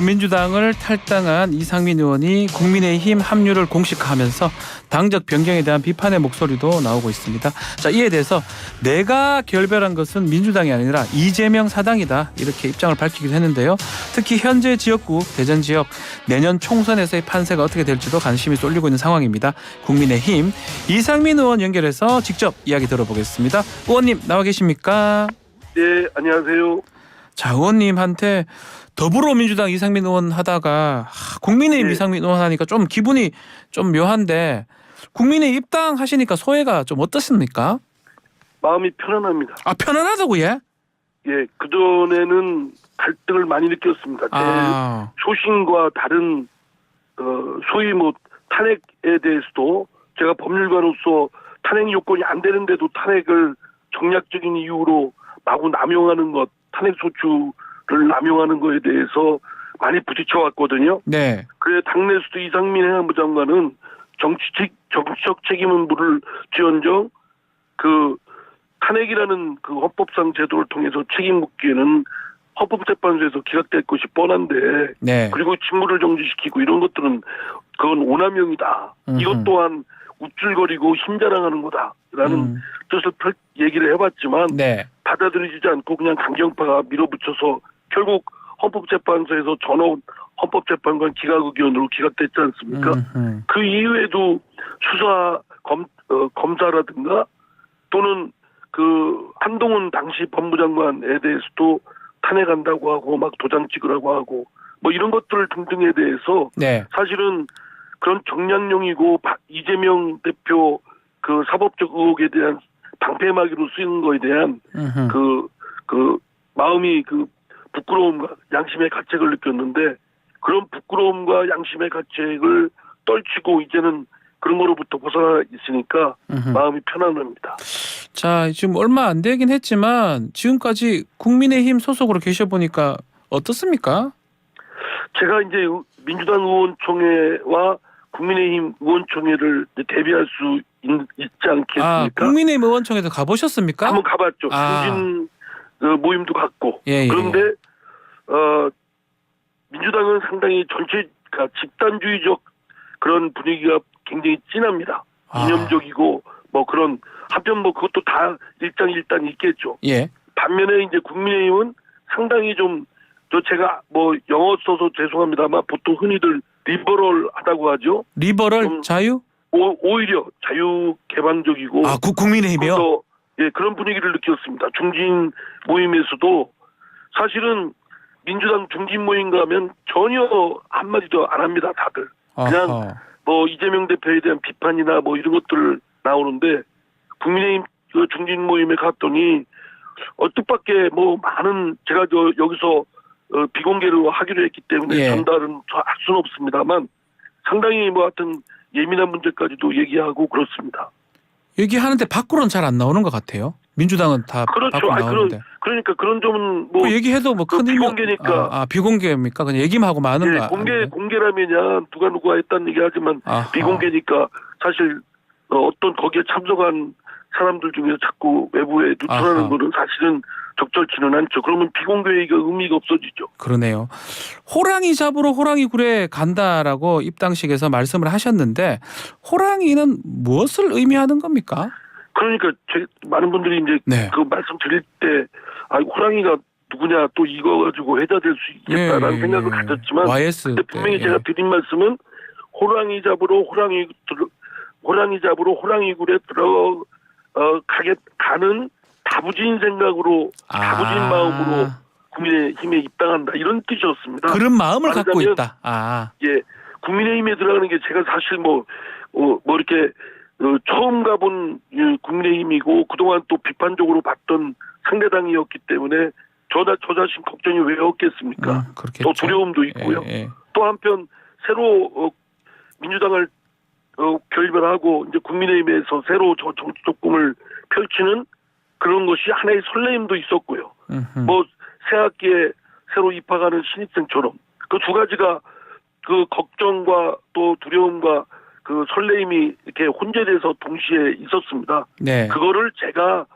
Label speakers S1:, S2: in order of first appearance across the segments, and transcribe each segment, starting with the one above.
S1: 더불어민주당을 탈당한 이상민 의원이 국민의힘 합류를 공식화하면서 당적 변경에 대한 비판의 목소리도 나오고 있습니다. 자, 이에 대해서 내가 결별한 것은 민주당이 아니라 이재명 사당이다, 이렇게 입장을 밝히기도 했는데요. 특히 현재 지역구 대전 지역 내년 총선에서의 판세가 어떻게 될지도 관심이 쏠리고 있는 상황입니다. 국민의힘 이상민 의원 연결해서 직접 이야기 들어보겠습니다. 의원님 나와 계십니까?
S2: 네, 안녕하세요.
S1: 자, 의원님한테 더불어민주당 이상민 의원 하다가 국민의힘
S2: 네.
S1: 이상민 의원 하니까 좀 기분이 좀 묘한데, 국민의힘 입당하시니까 소회가 좀 어떻습니까?
S2: 마음이 편안합니다.
S1: 아, 편안하다고. 예?
S2: 예, 그전에는 갈등을 많이 느꼈습니다. 제 소신과 다른 소위 뭐 탄핵에 대해서도 제가 법률가로서 탄핵 요건이 안 되는데도 탄핵을 정략적인 이유로 마구 남용하는 것, 탄핵 소추를 남용하는 것에 대해서 많이 부딪혀왔거든요.
S1: 네.
S2: 그래 당내에서도 이상민 행안부 장관은 정치적 책임은 물을 지언정 그 탄핵이라는 그 헌법상 제도를 통해서 책임 묻기에는 헌법재판소에서 기각될 것이 뻔한데,
S1: 네.
S2: 그리고 직무를 정지시키고 이런 것들은 그건 오남용이다. 이것 또한 우쭐거리고 힘자랑하는 거다라는 뜻을 얘기를 해봤지만
S1: 네.
S2: 받아들이지 않고 그냥 강경파가 밀어붙여서 결국 헌법재판소에서 전원 헌법재판관 기각 의견으로 기각됐지 않습니까? 그 이후에도 수사 검사라든가 또는 그 한동훈 당시 법무장관에 대해서도 탄핵한다고 하고 막 도장 찍으라고 하고 뭐 이런 것들 등등에 대해서
S1: 네.
S2: 사실은 그런 정량용이고 이재명 대표 그 사법적 의혹에 대한 방패막이로 쓰이는 거에 대한 그 마음이 그 부끄러움과 양심의 가책을 느꼈는데, 그런 부끄러움과 양심의 가책을 떨치고 이제는 그런 거로부터 벗어나 있으니까 마음이 편안합니다.
S1: 자, 지금 얼마 안 되긴 했지만 지금까지 국민의힘 소속으로 계셔보니까 어떻습니까?
S2: 제가 이제 민주당 의원총회와 국민의힘 의원총회를 대비할 수 있지 않겠습니까?
S1: 아, 국민의힘 의원총회도 가보셨습니까?
S2: 한번 가봤죠. 중진 모임도 갔고.
S1: 예, 예.
S2: 그런데 민주당은 상당히 전체가 집단주의적 그런 분위기가 굉장히 진합니다. 이념적이고 뭐 그런 한편 뭐 그것도 다 일장일단 있겠죠.
S1: 예.
S2: 반면에 이제 국민의힘은 상당히 좀 제가 뭐 영어 써서 죄송합니다만 보통 흔히들 리버럴하다고 하죠.
S1: 리버럴 자유?
S2: 오히려 자유 개방적이고.
S1: 아, 국민의힘이요?
S2: 예, 그런 분위기를 느꼈습니다. 중진 모임에서도 사실은 민주당 중진 모임 가면 전혀 한마디도 안 합니다, 다들. 그냥 뭐 이재명 대표에 대한 비판이나 뭐 이런 것들 나오는데, 국민의힘 그 중진 모임에 갔더니 뜻밖의 뭐 많은, 제가 여기서 비공개로 하기로 했기 때문에
S1: 예.
S2: 전달은 할 수는 없습니다만 상당히 뭐 하여튼 예민한 문제까지도 얘기하고 그렇습니다.
S1: 얘기하는데 밖으로는 잘 안 나오는 것 같아요. 민주당은 다
S2: 그렇죠.
S1: 밖으로 나오는데.
S2: 그러니까 그런 점은 뭐
S1: 그 얘기해도 뭐 큰
S2: 비공개니까.
S1: 비공개입니까? 그냥 얘기만 하고 마는 거.
S2: 공개라면야 누가 했다는 얘기 하지만 비공개니까 사실 어떤 거기에 참석한 사람들 중에서 자꾸 외부에 누출하는 거는 사실은 적절치는 않죠. 그러면 비공개 얘기가 의미가 없어지죠.
S1: 그러네요. 호랑이 잡으러 호랑이 굴에 간다라고 입당식에서 말씀을 하셨는데, 호랑이는 무엇을 의미하는 겁니까?
S2: 그러니까 많은 분들이 이제
S1: 네.
S2: 그 말씀 드릴 때 호랑이가 누구냐 또 이거 가지고 해자될 수 있겠다라는 생각을 가졌지만, 근데 분명히 제가 드린 말씀은 호랑이 잡으러 호랑이 굴에 가는 다부진 생각으로 다부진 마음으로 국민의힘에 입당한다, 이런 뜻이었습니다.
S1: 그런 마음을 갖고 있다.
S2: 예, 국민의힘에 들어가는 게 제가 사실 뭐 이렇게 처음 가본 국민의힘이고 그동안 또 비판적으로 봤던 상대당이었기 때문에 저 자신 걱정이 왜 없겠습니까? 또 두려움도 있고요.
S1: 예.
S2: 또 한편 새로 민주당을 결별하고 이제 국민의힘에서 새로 정치적 꿈을 펼치는 그런 것이 하나의 설레임도 있었고요. 뭐 새학기에 새로 입학하는 신입생처럼 그 두 가지가 그 걱정과 또 두려움과 그 설레임이 이렇게 혼재돼서 동시에 있었습니다.
S1: 네.
S2: 그거를 제가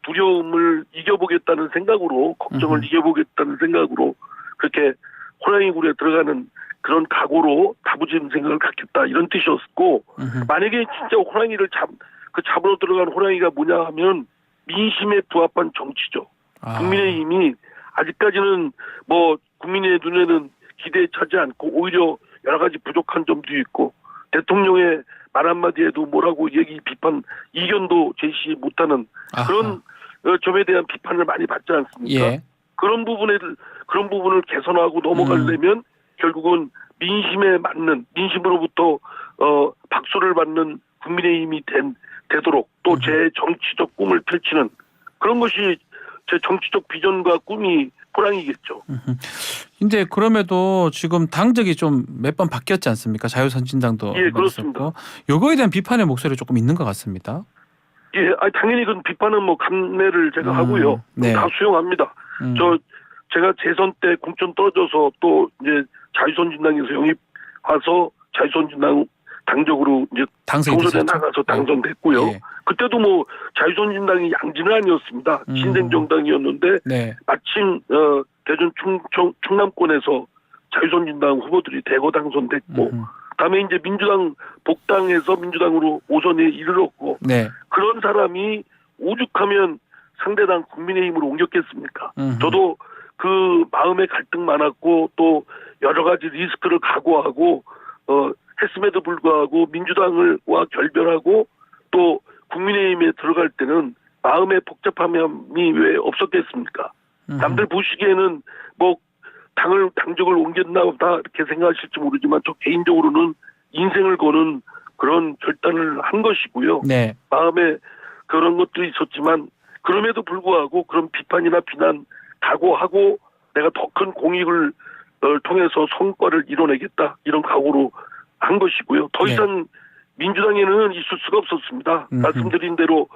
S2: 두려움을 이겨보겠다는 생각으로, 걱정을 이겨보겠다는 생각으로 그렇게 호랑이 굴에 들어가는 그런 각오로 다부진 생각을 갖겠다 이런 뜻이었고 만약에 진짜 호랑이를 잡으러 들어간 호랑이가 뭐냐 하면 민심에 부합한 정치죠. 국민의힘이 아직까지는 뭐 국민의 눈에는 기대에 차지 않고 오히려 여러 가지 부족한 점도 있고 대통령의 말 한마디에도 뭐라고 비판 이견도 제시 못하는 그런 점에 대한 비판을 많이 받지 않습니까?
S1: 예.
S2: 그런 부분을 개선하고 넘어가려면 결국은 민심에 맞는 민심으로부터 박수를 받는 국민의힘이 되도록 또 제 정치적 꿈을 펼치는 그런 것이 제 정치적 비전과 꿈이 호랑이겠죠.
S1: 근데 그럼에도 지금 당적이 좀 몇 번 바뀌었지 않습니까? 자유선진당도
S2: 예, 그렇습니다.
S1: 요거에 대한 비판의 목소리 조금 있는 것 같습니다.
S2: 예, 당연히 그 비판은 뭐 감내를 제가 하고요.
S1: 네.
S2: 다 수용합니다. 제가 재선 때 공천 떨어져서 또 이제 자유선진당에서 영입와서 자유선진당 당적으로 이제 총선에 나가서 당선됐고요.
S1: 네.
S2: 그때도 뭐 자유선진당이 양진은 아니었습니다. 신생정당이었는데
S1: 네.
S2: 마침 대전 충남권에서 자유선진당 후보들이 대거 당선됐고 그다음에 이제 민주당 복당해서 민주당으로 5선에 이르렀고
S1: 네.
S2: 그런 사람이 오죽하면 상대당 국민의힘으로 옮겼겠습니까? 저도 그 마음의 갈등 많았고 또 여러 가지 리스크를 각오하고 했음에도 불구하고 민주당과 결별하고 또 국민의힘에 들어갈 때는 마음의 복잡함이 왜 없었겠습니까? 남들 보시기에는 뭐 당적을 옮겼나 보다 이렇게 생각하실지 모르지만 저 개인적으로는 인생을 거는 그런 결단을 한 것이고요.
S1: 네.
S2: 마음에 그런 것도 있었지만 그럼에도 불구하고 그런 비판이나 비난 각오하고 내가 더 큰 공익을 통해서 성과를 이뤄내겠다 이런 각오로 한 것이고요. 더 이상 민주당에는 있을 수가 없었습니다. 말씀드린 대로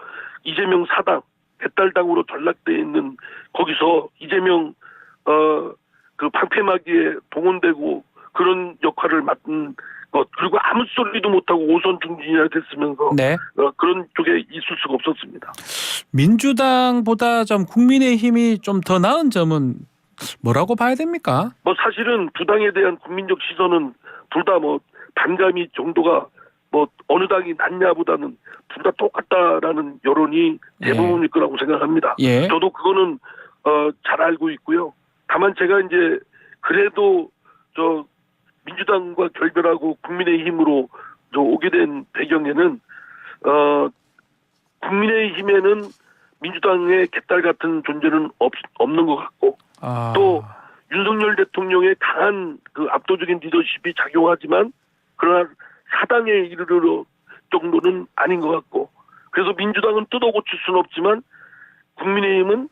S2: 이재명 사당 배달당으로 전락돼 있는 거기서 이재명 그 방패막이에 동원되고 그런 역할을 맡은 것 그리고 아무 소리도 못하고 5선 중진이나 됐으면서
S1: 네.
S2: 그런 쪽에 있을 수가 없었습니다.
S1: 민주당보다 좀 국민의힘이 좀 더 나은 점은 뭐라고 봐야 됩니까?
S2: 뭐 사실은 두 당에 대한 국민적 시선은 둘 다 뭐 반감이 정도가 뭐 어느 당이 낫냐보다는 둘 다 똑같다라는 여론이 대부분일 거라고 생각합니다.
S1: 예.
S2: 저도 그거는 잘 알고 있고요. 다만 제가 이제 그래도 저 민주당과 결별하고 국민의힘으로 오게 된 배경에는 국민의힘에는 민주당의 개딸 같은 존재는 없는 것 같고 또 윤석열 대통령의 강한 그 압도적인 리더십이 작용하지만 그러나 사당에 이르러 정도는 아닌 것 같고 그래서 민주당은 뜯어고칠 수는 없지만 국민의힘은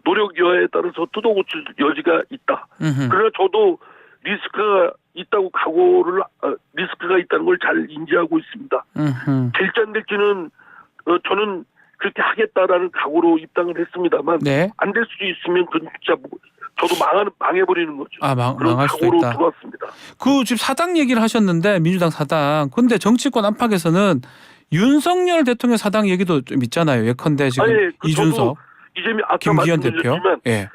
S2: 노력 여하에 따라서 뜯어고칠 여지가 있다. 그러나 저도 리스크가 있다고 리스크가 있다는 걸 잘 인지하고 있습니다. 될지 안 될지는 저는 그렇게 하겠다라는 각오로 입당을 했습니다만
S1: 네.
S2: 안 될 수도 있으면 그건 진짜 저도 망해버리는 거죠. 그런
S1: 망할 수도
S2: 각오로
S1: 있다.
S2: 들어왔습니다.
S1: 그 지금 사당 얘기를 하셨는데 민주당 사당. 근데 정치권 안팎에서는 윤석열 대통령 사당 얘기도 좀 있잖아요. 예컨대 지금 이준석,
S2: 아까
S1: 김기현 대표.
S2: 말씀드렸지만
S1: 예.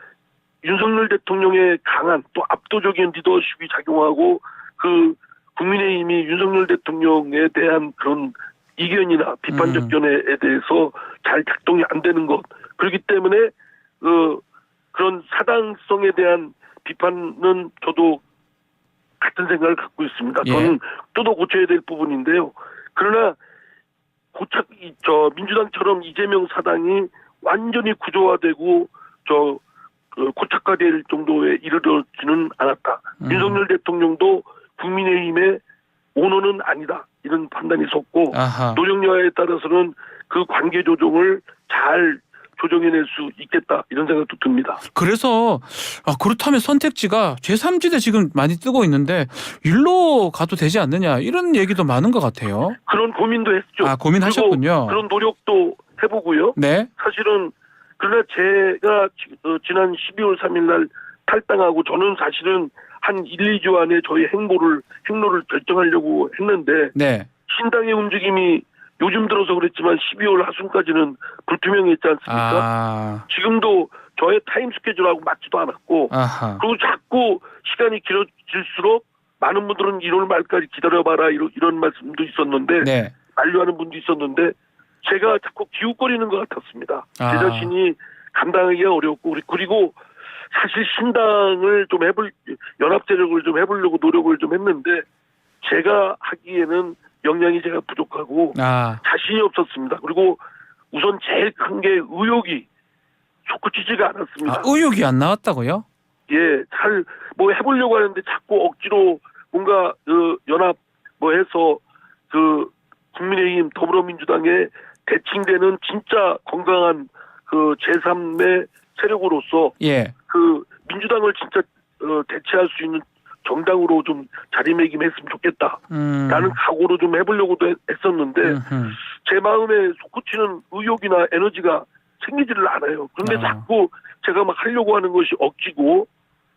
S2: 윤석열 대통령의 강한 또 압도적인 리더십이 작용하고 그 국민의힘이 윤석열 대통령에 대한 그런 이견이나 비판적 견해에 대해서 잘 작동이 안 되는 것 그렇기 때문에 그런 사당성에 대한 비판은 저도 같은 생각을 갖고 있습니다. 저는 뜯어 고쳐야 될 부분인데요. 그러나 민주당처럼 이재명 사당이 완전히 구조화되고 고착화될 정도에 이르러지는 않았다. 윤석열 대통령도 국민의힘의 오너는 아니다. 이런 판단이 섰고 노력 여하에 따라서는 그 관계 조정을 잘 조정해낼 수 있겠다. 이런 생각도 듭니다.
S1: 그래서 그렇다면 선택지가 제3지대 지금 많이 뜨고 있는데 일로 가도 되지 않느냐 이런 얘기도 많은 것 같아요.
S2: 그런 고민도 했죠.
S1: 고민하셨군요.
S2: 그런 노력도 해보고요.
S1: 네.
S2: 사실은 그러나 제가 지난 12월 3일 날 탈당하고 저는 사실은 한 1, 2주 안에 저희 행로를 결정하려고 했는데
S1: 네.
S2: 신당의 움직임이 요즘 들어서 그랬지만 12월 하순까지는 불투명했지 않습니까? 지금도 저의 타임 스케줄하고 맞지도 않았고
S1: 아하.
S2: 그리고 자꾸 시간이 길어질수록 많은 분들은 1월 말까지 기다려봐라 이런 말씀도 있었는데
S1: 네.
S2: 만류하는 분도 있었는데 제가 자꾸 기웃거리는 것 같았습니다. 제
S1: 아.
S2: 자신이 감당하기가 어렵고 그리고 사실 신당을 좀 연합 세력을 좀 해보려고 노력을 좀 했는데 제가 하기에는 역량이 제가 부족하고 자신이 없었습니다. 그리고 우선 제일 큰 게 의욕이 솟구치지가 않았습니다.
S1: 의욕이 안 나왔다고요?
S2: 예, 잘 뭐 해보려고 하는데 자꾸 억지로 뭔가 연합 뭐 해서 국민의힘 더불어민주당에 대칭되는 진짜 건강한 제3의 세력으로서
S1: 예.
S2: 민주당을 진짜 대체할 수 있는 정당으로 좀 자리매김했으면 좋겠다라는 각오로 좀 해보려고도 했었는데 제 마음에 솟구치는 의욕이나 에너지가 생기지를 않아요. 그런데 자꾸 제가 막 하려고 하는 것이 억지고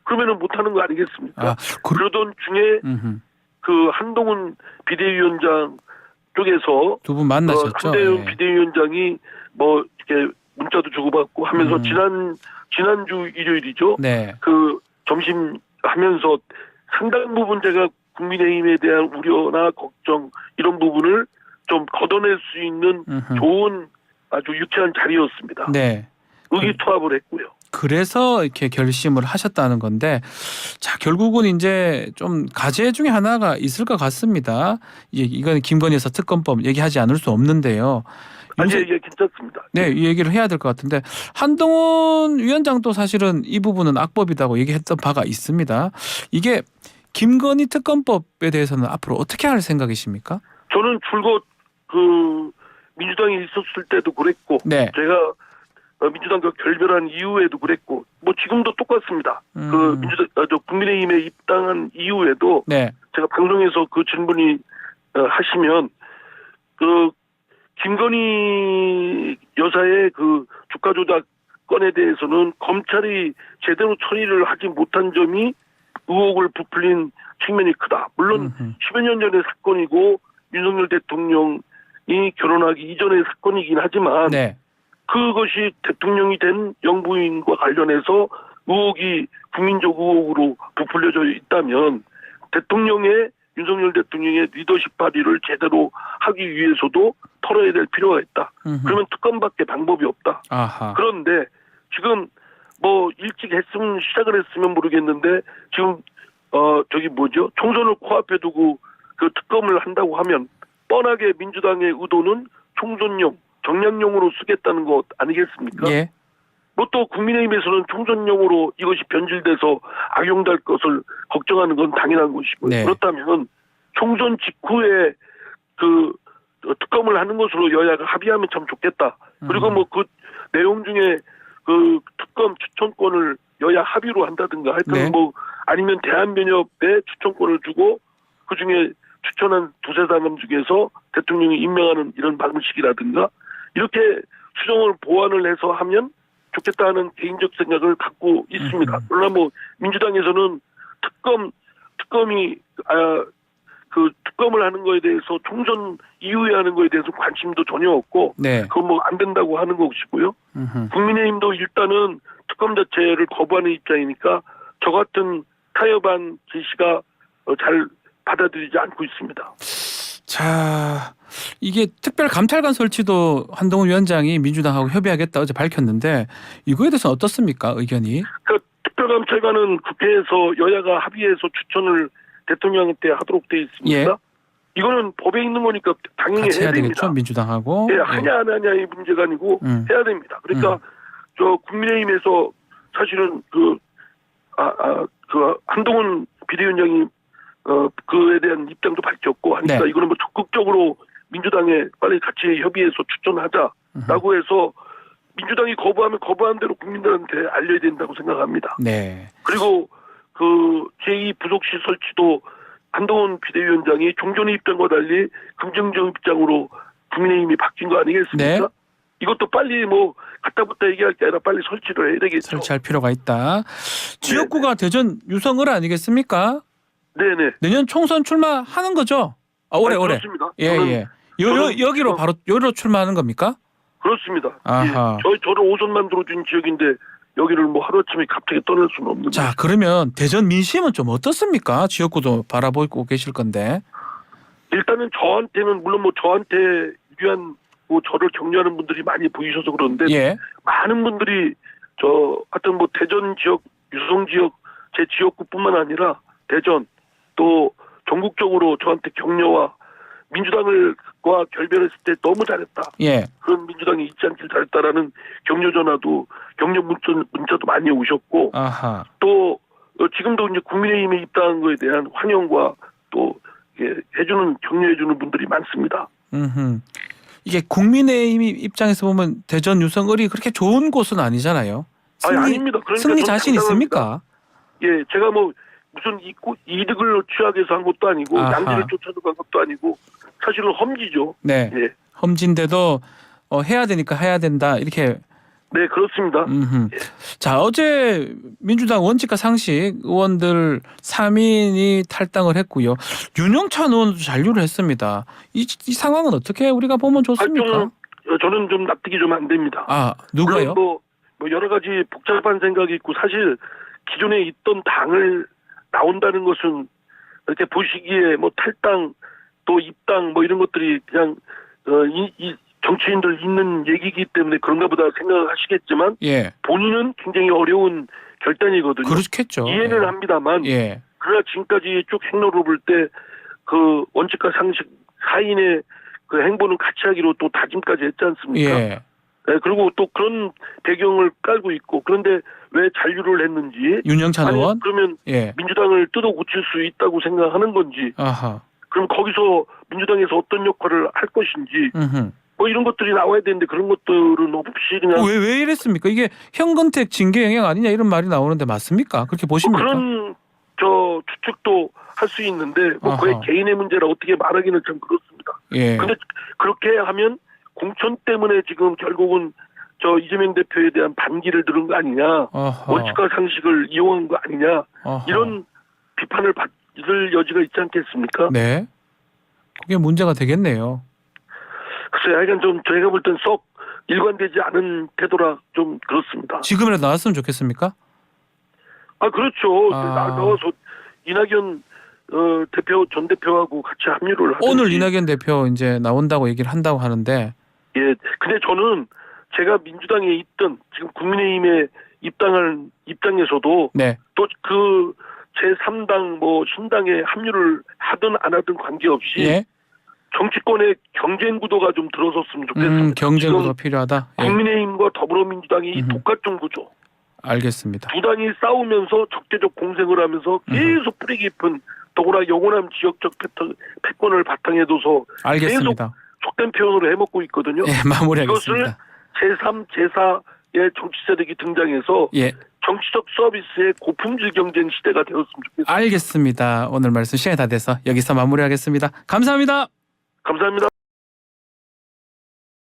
S2: 그러면은 못하는 거 아니겠습니까? 그러던 중에 한동훈 비대위원장 쪽에서
S1: 두 분 만나셨죠?
S2: 한대훈 비대위원장이 뭐 이렇게 문자도 주고받고 하면서 지난주 일요일이죠.
S1: 네.
S2: 점심 하면서 상당 부분 제가 국민의힘에 대한 우려나 걱정 이런 부분을 좀 걷어낼 수 있는 좋은 아주 유쾌한 자리였습니다.
S1: 네.
S2: 의기투합을 했고요.
S1: 그래서 이렇게 결심을 하셨다는 건데, 자 결국은 이제 좀 과제 중에 하나가 있을 것 같습니다. 이건 김건희에서 특검법 얘기하지 않을 수 없는데요.
S2: 예, 괜찮습니다.
S1: 네, 이 얘기를 해야 될 것 같은데 한동훈 위원장도 사실은 이 부분은 악법이라고 얘기했던 바가 있습니다. 이게 김건희 특검법에 대해서는 앞으로 어떻게 할 생각이십니까?
S2: 저는 줄곧 민주당이 있었을 때도 그랬고, 네. 제가 민주당과 결별한 이후에도 그랬고, 뭐 지금도 똑같습니다. 국민의힘에 입당한 이후에도 네. 제가 방송에서 그 질문이 하시면 김건희 여사의 주가 조작 건에 대해서는 검찰이 제대로 처리를 하지 못한 점이 의혹을 부풀린 측면이 크다. 물론 10여 년 전의 사건이고 윤석열 대통령이 결혼하기 이전의 사건이긴 하지만 네. 그것이 대통령이 된 영부인과 관련해서 의혹이 국민적 의혹으로 부풀려져 있다면 윤석열 대통령의 리더십 발휘를 제대로 하기 위해서도 털어야 될 필요가 있다. 그러면 특검밖에 방법이 없다. 아하. 그런데 지금 뭐 일찍 시작을 했으면 모르겠는데 지금 총선을 코앞에 두고 특검을 한다고 하면 뻔하게 민주당의 의도는 총선용, 정량용으로 쓰겠다는 것 아니겠습니까? 예. 뭐 또 국민의힘에서는 총선용으로 이것이 변질돼서 악용될 것을 걱정하는 건 당연한 것이고요. 네. 그렇다면 총선 직후에 특검을 하는 것으로 여야가 합의하면 참 좋겠다. 그리고 뭐 내용 중에 특검 추천권을 여야 합의로 한다든가 하여튼 네. 뭐 아니면 대한변협에 추천권을 주고 그중에 추천한 두세 사람 중에서 대통령이 임명하는 이런 방식이라든가 이렇게 수정을 보완을 해서 하면 좋겠다는 개인적 생각을 갖고 있습니다. 그러나 뭐 민주당에서는 특검을 하는 거에 대해서 총선 이후에 하는 거에 대해서 관심도 전혀 없고 네. 그건 뭐 안 된다고 하는 것이고요. 국민의힘도 일단은 특검 자체를 거부하는 입장이니까 저 같은 타협한 제시가 잘 받아들이지 않고 있습니다.
S1: 자, 이게 특별감찰관 설치도 한동훈 위원장이 민주당하고 협의하겠다 어제 밝혔는데 이거에 대해서는 어떻습니까? 의견이?
S2: 특별감찰관은 국회에서 여야가 합의해서 추천을 대통령한테 하도록 돼 있습니다. 예. 이거는 법에 있는 거니까 당연히 해야 됩니다.
S1: 되겠죠, 민주당하고.
S2: 예, 하냐 안 하냐의 문제가 아니고 해야 됩니다. 그러니까 국민의힘에서 사실은 한동훈 비대위원장이 그에 대한 입장도 밝혔고 하니까 네. 이거는 뭐 적극적으로 민주당에 빨리 같이 협의해서 추천하자라고 해서 민주당이 거부하면 거부한 대로 국민들한테 알려야 된다고 생각합니다. 네. 그리고 제2 부속실 설치도 한동훈 비대위원장이 종전의 입장과 달리 긍정적 입장으로 국민의힘이 바뀐 거 아니겠습니까? 네. 이것도 빨리 뭐 갖다붙다 얘기할 게 아니라 빨리 설치를 해야 되겠죠.
S1: 설치할 필요가 있다. 지역구가 네. 대전 유성을 아니겠습니까?
S2: 네네.
S1: 내년 총선 출마하는 거죠? 올해.
S2: 그렇습니다.
S1: 예. 여기로 바로 여기로 출마하는 겁니까?
S2: 그렇습니다. 아하. 예. 저를 5선만 들어준 지역인데 여기를 뭐 하루아침에 갑자기 떠날 수는 없는
S1: 자, 그러면 대전 민심은 좀 어떻습니까? 지역구도 바라보고 계실 건데.
S2: 일단은 저한테는 물론 뭐 저한테 유리한 뭐 저를 격려하는 분들이 많이 보이셔서 그런데
S1: 예.
S2: 많은 분들이 하여튼 뭐 대전 지역, 유성 지역 제 지역구뿐만 아니라 대전 또 전국적으로 저한테 격려와 민주당과 결별했을 때 너무 잘했다.
S1: 예.
S2: 그런 민주당이 있지 않길 잘했다라는 격려 전화도 격려 문자도 많이 오셨고
S1: 아하.
S2: 또 지금도 이제 국민의힘에 입당한 거에 대한 환영과 또 해주는 격려해주는 분들이 많습니다.
S1: 이게 국민의힘 입장에서 보면 대전 유성을이 그렇게 좋은 곳은 아니잖아요.
S2: 아닙니다. 그러니까
S1: 승리 자신 있습니까?
S2: 예, 제가 뭐 무슨 이득을 취하기 위해서 한 것도 아니고
S1: 아하.
S2: 양지를 쫓아서 간 것도 아니고 사실은 험지죠.
S1: 네.
S2: 예.
S1: 험지인데도 해야 되니까 해야 된다 이렇게.
S2: 네, 그렇습니다. 예.
S1: 자, 어제 민주당 원칙과 상식 의원들 3인이 탈당을 했고요. 윤영찬 의원도 잔류를 했습니다. 이 상황은 어떻게 우리가 보면 좋습니까?
S2: 저는 좀 납득이 좀 안 됩니다.
S1: 아, 누가요?
S2: 뭐 여러 가지 복잡한 생각이 있고 사실 기존에 있던 당을 나온다는 것은 이렇게 보시기에 뭐 탈당 또 입당 뭐 이런 것들이 그냥 이 정치인들 있는 얘기이기 때문에 그런가 보다 생각하시겠지만
S1: 예.
S2: 본인은 굉장히 어려운 결단이거든요.
S1: 그렇겠죠.
S2: 이해는
S1: 예.
S2: 합니다만
S1: 예.
S2: 그러나 지금까지 쭉 행로를 볼 때 그 원칙과 상식 사인의 그 행보는 같이 하기로 또 다짐까지 했지 않습니까?
S1: 예.
S2: 네, 그리고 또 그런 배경을 깔고 있고 그런데 왜 잔류를 했는지
S1: 윤영찬
S2: 아니,
S1: 의원?
S2: 그러면
S1: 예.
S2: 민주당을 뜯어 고칠 수 있다고 생각하는 건지
S1: 아하.
S2: 그럼 거기서 민주당에서 어떤 역할을 할 것인지 뭐 이런 것들이 나와야 되는데 그런 것들은 없이 그냥
S1: 왜 이랬습니까? 이게 현근택 징계 영향 아니냐 이런 말이 나오는데 맞습니까? 그렇게 보십니까?
S2: 그런 추측도 할 수 있는데 뭐 그의 개인의 문제라 어떻게 말하기는 참 그렇습니다.
S1: 예.
S2: 근데 그렇게 하면 공천 때문에 지금 결국은 이재명 대표에 대한 반기를 들은 거 아니냐, 원칙과 상식을 이용한 거 아니냐 이런 비판을 받을 여지가 있지 않겠습니까?
S1: 네. 그게 문제가 되겠네요.
S2: 글쎄요, 하여간 좀 저희가 볼 땐 썩 일관되지 않은 태도라 좀 그렇습니다.
S1: 지금이라도 나왔으면 좋겠습니까?
S2: 그렇죠. 나와서 이낙연 전 대표하고 같이 합류를 하든지.
S1: 오늘 이낙연 대표 이제 나온다고 얘기를 한다고 하는데.
S2: 예. 근데 저는 제가 민주당에 있던 지금 국민의힘에 입당한 입장에서도
S1: 네.
S2: 또 그 제3당 뭐 신당에 합류를 하든 안 하든 관계없이
S1: 예.
S2: 정치권의 경쟁 구도가 좀 들어섰으면 좋겠습니다.
S1: 경쟁 구도가 필요하다. 예.
S2: 국민의힘과 더불어민주당이 독과점 구조.
S1: 알겠습니다.
S2: 두 당이 싸우면서 적대적 공생을 하면서 계속 뿌리 깊은 더구나 영호남 지역적 패권을 바탕에 둬서
S1: 알겠습니다.
S2: 계속 속된 표현으로 해먹고 있거든요.
S1: 예, 마무리하겠습니다.
S2: 이것을 제3, 제4의 정치 세력이 등장해서
S1: 예.
S2: 정치적 서비스의 고품질 경쟁 시대가 되었으면 좋겠습니다.
S1: 알겠습니다. 오늘 말씀 시간이 다 돼서 여기서 마무리하겠습니다. 감사합니다.
S2: 감사합니다.